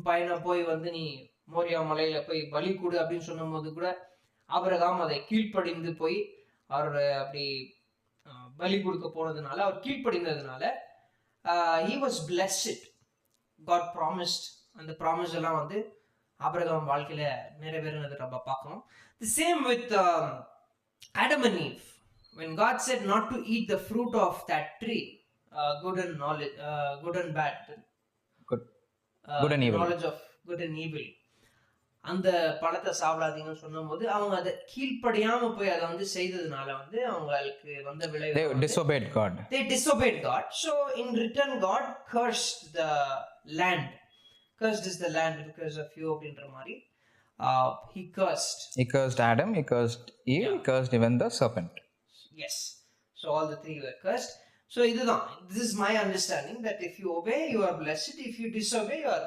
பையனை போய் வந்து நீ மோரியா மலையில போய் பலி கொடு அப்படின்னு சொன்னபோது கூட ஆபிரகாம் அதை கீழ்ப்படிந்து போய் அவர் அப்படி பலி கொடுக்க போனதுனால, அவர் கீழ்ப்படிந்ததுனால he was blessed. God promised. அந்த ப்ராமிஸ் எல்லாம் வந்து ஆபிரகாம் வாழ்க்கையில நிறைவேறினது நம்ம பார்க்கணும். The same with Adam and Eve. When God said not to eat the fruit of that tree, good and knowledge, good and bad, good and evil, knowledge of good and evil, அந்த பழத்தை சாப்பிடாதீங்கன்னு சொன்னபோது அவங்க அதை கீழ்ப்படியாம போய் அதை வந்து செய்ததுனால வந்து அவங்களுக்கு வந்த விளைவு, they disobeyed God. They disobeyed God. So in return God cursed the land. Cursed is the land because of you அப்படின்ற மாதிரி he cursed Adam, he cursed Eve, he cursed even the serpent. Yes. So all the three were cursed. So இதுதான், this is my understanding, that if you obey you are blessed, if you disobey you are